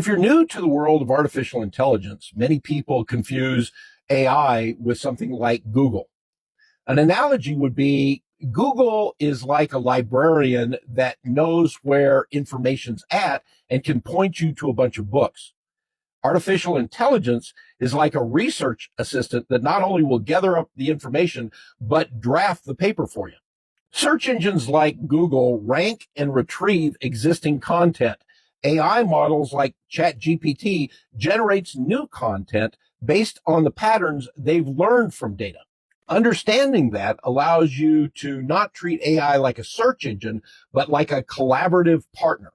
If you're new to the world of artificial intelligence, many people confuse AI with something like Google. An analogy would be Google is like a librarian that knows where information's at and can point you to a bunch of books. Artificial intelligence is like a research assistant that not only will gather up the information, but draft the paper for you. Search engines like Google rank and retrieve existing content. AI models like ChatGPT generates new content based on the patterns they've learned from data. Understanding that allows you to not treat AI like a search engine, but like a collaborative partner.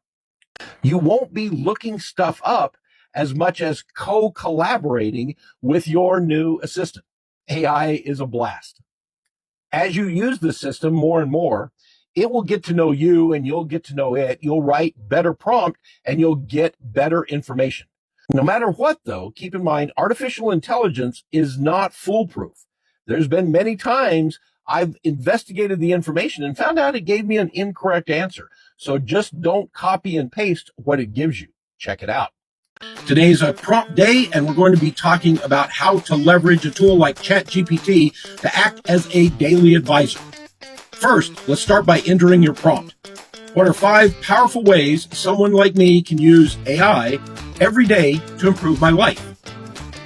You won't be looking stuff up as much as co-collaborating with your new assistant. AI is a blast. As you use the system more and more, it will get to know you and you'll get to know it. You'll write better prompt and you'll get better information. No matter what, though, keep in mind, artificial intelligence is not foolproof. There's been many times I've investigated the information and found out it gave me an incorrect answer. So just don't copy and paste what it gives you. Check it out. Today's a prompt day, and we're going to be talking about how to leverage a tool like ChatGPT to act as a daily advisor. First, let's start by entering your prompt. What are 5 powerful ways someone like me can use AI every day to improve my life?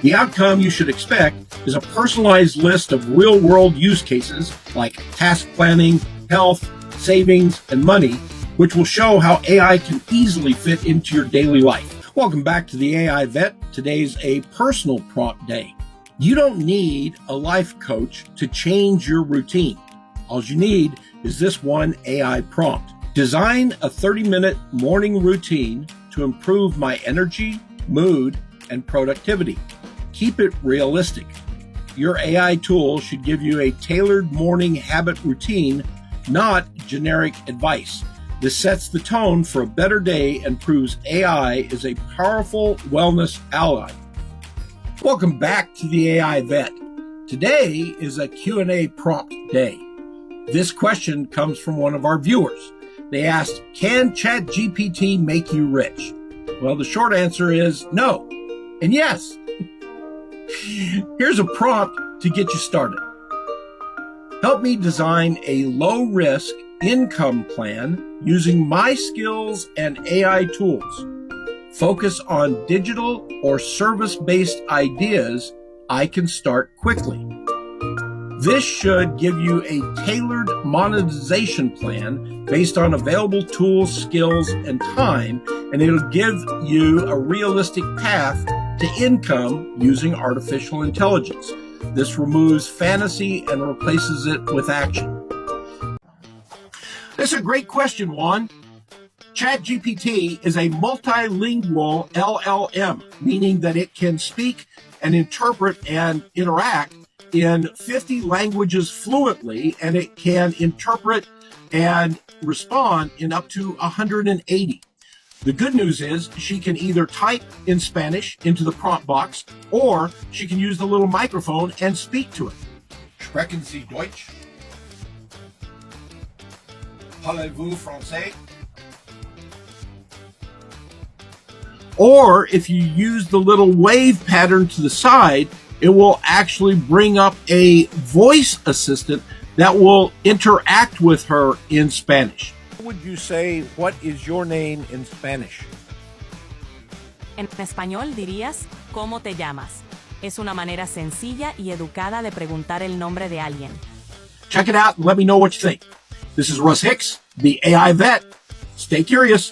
The outcome you should expect is a personalized list of real-world use cases like task planning, health, savings, and money, which will show how AI can easily fit into your daily life. Welcome back to the AI Vet. Today's a personal prompt day. You don't need a life coach to change your routine. All you need is this one AI prompt. Design a 30-minute morning routine to improve my energy, mood, and productivity. Keep it realistic. Your AI tool should give you a tailored morning habit routine, not generic advice. This sets the tone for a better day and proves AI is a powerful wellness ally. Welcome back to the AI Vet. Today is a Q&A prompt day. This question comes from one of our viewers. They asked, can ChatGPT make you rich? Well, the short answer is no and yes. Here's a prompt to get you started. Help me design a low-risk income plan using my skills and AI tools. Focus on digital or service-based ideas I can start quickly. This should give you a tailored monetization plan based on available tools, skills, and time, and it'll give you a realistic path to income using artificial intelligence. This removes fantasy and replaces it with action. This is a great question, Juan. ChatGPT is a multilingual LLM, meaning that it can speak and interpret and interact in 50 languages fluently, and it can interpret and respond in up to 180. The good news is she can either type in Spanish into the prompt box, or she can use the little microphone and speak to it. Sprechen Sie Deutsch? Parlez-vous français? Or if you use the little wave pattern to the side, it will actually bring up a voice assistant that will interact with her in Spanish. Would you say, what is your name in Spanish? En español dirías, ¿cómo te llamas? Es una manera sencilla y educada de preguntar el nombre de alguien. Check it out and let me know what you think. This is Russ Hicks, the AI Vet. Stay curious.